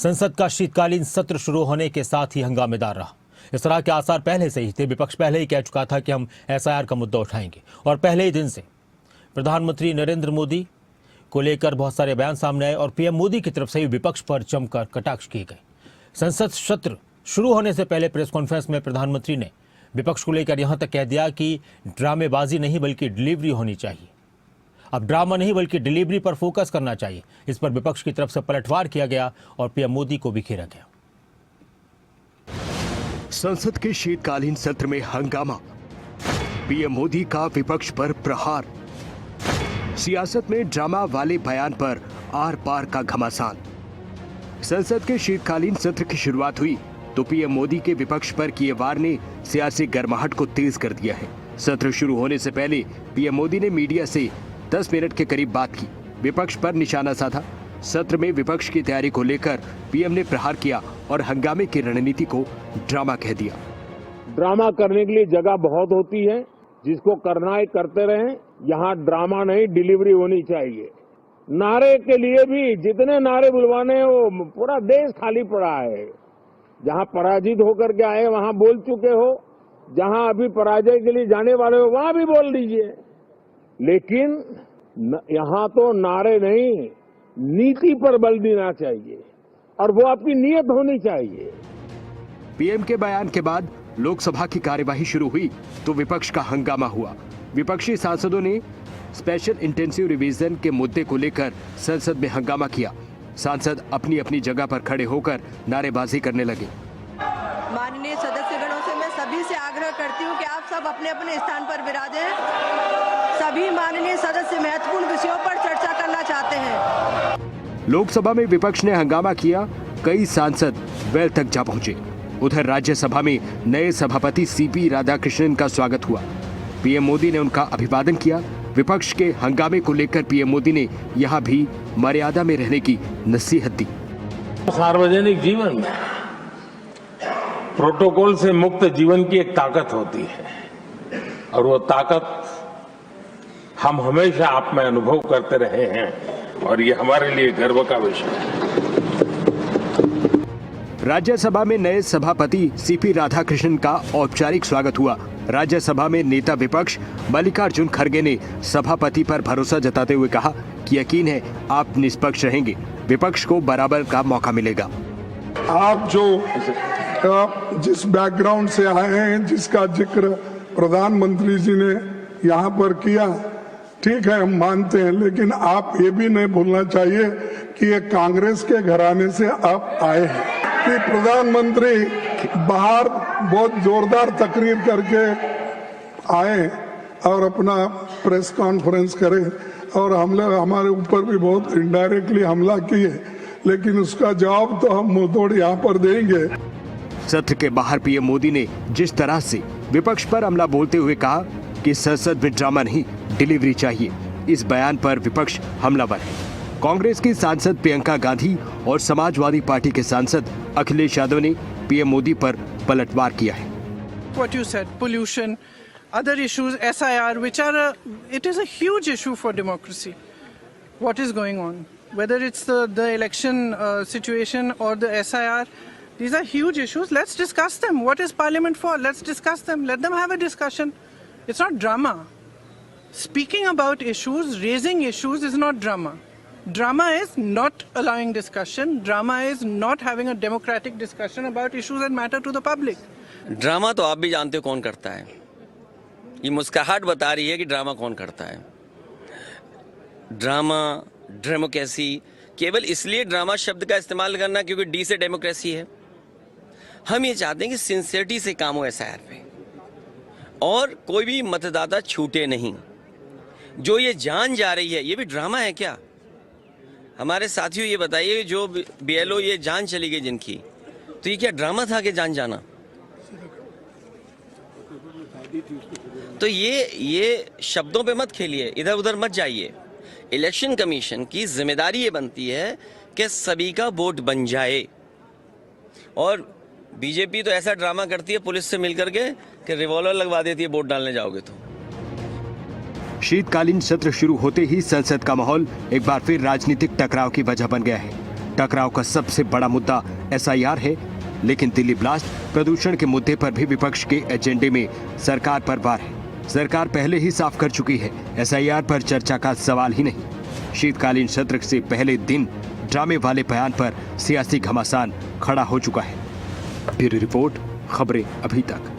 संसद का शीतकालीन सत्र शुरू होने के साथ ही हंगामेदार रहा। इस तरह के आसार पहले से ही थे। विपक्ष पहले ही कह चुका था कि हम एसआईआर का मुद्दा उठाएंगे और पहले ही दिन से प्रधानमंत्री नरेंद्र मोदी को लेकर बहुत सारे बयान सामने आए और पीएम मोदी की तरफ से भी विपक्ष पर जमकर कटाक्ष किए गए। संसद सत्र शुरू होने से पहले प्रेस कॉन्फ्रेंस में प्रधानमंत्री ने विपक्ष को लेकर यहां तक कह दिया कि ड्रामेबाजी नहीं बल्कि डिलीवरी होनी चाहिए। अब ड्रामा नहीं बल्कि डिलीवरी पर फोकस करना चाहिए। इस पर विपक्ष की तरफ से पलटवार किया गया और पीएम मोदी को भी घेरा गया। संसद के शीतकालीन सत्र में हंगामा, पीएम मोदी का विपक्ष पर प्रहार, सियासत में ड्रामा वाले बयान पर आर पार का घमासान। संसद के शीतकालीन सत्र की शुरुआत हुई तो पीएम मोदी के विपक्ष पर किए वार ने सियासी गर्माहट को तेज कर दिया है। सत्र शुरू होने से पहले पीएम मोदी ने मीडिया से 10 मिनट के करीब बात की, विपक्ष पर निशाना साधा। सत्र में विपक्ष की तैयारी को लेकर पीएम ने प्रहार किया और हंगामे की रणनीति को ड्रामा कह दिया। ड्रामा करने के लिए जगह बहुत होती है, जिसको करना है करते रहें। यहाँ ड्रामा नहीं, डिलीवरी होनी चाहिए। नारे के लिए भी जितने नारे बुलवाने हैं वो पूरा देश खाली पड़ा है। जहाँ पराजित होकर के आए वहाँ बोल चुके हो, जहाँ अभी पराजय के लिए जाने वाले हो वहाँ भी बोल दीजिए। लेकिन यहाँ तो नारे नहीं, नीति पर बल देना चाहिए और वो आपकी नीयत होनी चाहिए। पीएम के बयान के बाद लोकसभा की कार्यवाही शुरू हुई तो विपक्ष का हंगामा हुआ। विपक्षी सांसदों ने स्पेशल इंटेंसिव रिवीजन के मुद्दे को लेकर संसद में हंगामा किया। सांसद अपनी अपनी जगह पर खड़े होकर नारेबाजी करने लगे। माननीय सदस्यगणों से मैं सभी से आग्रह करती हूं कि आप सब अपने अपने स्थान पर विराजें। सभी माननीय सदस्य महत्वपूर्ण विषयों पर चर्चा करना चाहते हैं। लोकसभा में विपक्ष ने हंगामा किया, कई सांसद वेल तक जा पहुंचे। उधर राज्यसभा में नए सभापति सीपी राधाकृष्णन का स्वागत हुआ। पीएम मोदी ने उनका अभिवादन किया। विपक्ष के हंगामे को लेकर पीएम मोदी ने यहां भी मर्यादा में रहने की नसीहत दी। सार्वजनिक जीवन में प्रोटोकॉल से मुक्त जीवन की एक ताकत होती है और वो ताकत हम हमेशा आप में अनुभव करते रहे हैं और ये हमारे लिए गर्व का विषय है। राज्यसभा में नए सभापति सीपी राधाकृष्णन का औपचारिक स्वागत हुआ। राज्यसभा में नेता विपक्ष मल्लिकार्जुन खड़गे ने सभापति पर भरोसा जताते हुए कहा कि यकीन है आप निष्पक्ष रहेंगे, विपक्ष को बराबर का मौका मिलेगा। आप जिस बैकग्राउंड से आए हैं, जिसका जिक्र प्रधानमंत्री जी ने यहाँ पर किया, ठीक है हम मानते हैं, लेकिन आप ये भी नहीं भूलना चाहिए कि ये कांग्रेस के घराने से आप आए हैं। कि प्रधानमंत्री बाहर बहुत जोरदार तकरीर करके आए और अपना प्रेस कॉन्फ्रेंस करे और हमारे ऊपर भी बहुत इनडायरेक्टली हमला किए, लेकिन उसका जवाब तो हम मुंहतोड़ यहाँ पर देंगे। सत्र के बाहर पीएम मोदी ने जिस तरह से विपक्ष पर हमला बोलते हुए कहा कि संसद में ड्रामा नहीं डिलीवरी चाहिए, इस बयान पर विपक्ष हमलावर है। कांग्रेस की सांसद प्रियंका गांधी और समाजवादी पार्टी के सांसद अखिलेश यादव ने पीएम मोदी पर पलटवार किया है। What you said, pollution, other issues, SIR, which are it is a huge issue for democracy. What is going on? Whether it's the election situation or the SIR, these are huge issues. Let's discuss them. What is Parliament for? Let's discuss them. Let them have a discussion. It's not drama. Speaking about issues, raising issues is not drama. Drama is not allowing discussion. Drama is not having a democratic discussion about issues that matter to the public. Drama तो आप भी जानते हो कौन करता है। ये मुस्कुराहट बता रही है कि ड्रामा कौन करता है। ड्रामा, डेमोक्रेसी, केवल इसलिए ड्रामा शब्द का इस्तेमाल करना क्योंकि डी से डेमोक्रेसी है। हम ये चाहते हैं कि सिंसियरिटी से काम हो एसआईआर पे और कोई भी मतदाता छूटे नहीं। जो ये जान जा रही है, ये भी ड्रामा है क्या? हमारे साथियों ये बताइए, जो बीएलओ ये जान चली गई जिनकी, तो ये क्या ड्रामा था कि जान जाना? तो ये शब्दों पे मत खेलिए, इधर उधर मत जाइए। इलेक्शन कमीशन की जिम्मेदारी ये बनती है कि सभी का वोट बन जाए और बीजेपी तो ऐसा ड्रामा करती है पुलिस से मिलकर के कि रिवॉल्वर लगवा देती है वोट डालने जाओगे तो। शीतकालीन सत्र शुरू होते ही संसद का माहौल एक बार फिर राजनीतिक टकराव की वजह बन गया है। टकराव का सबसे बड़ा मुद्दा एसआईआर है, लेकिन दिल्ली ब्लास्ट प्रदूषण के मुद्दे पर भी विपक्ष के एजेंडे में सरकार पर वार है। सरकार पहले ही साफ कर चुकी है, एसआईआर पर चर्चा का सवाल ही नहीं। शीतकालीन सत्र से पहले दिन ड्रामे वाले बयान पर सियासी घमासान खड़ा हो चुका है। ब्यूरो रिपोर्ट, खबरें अभी तक।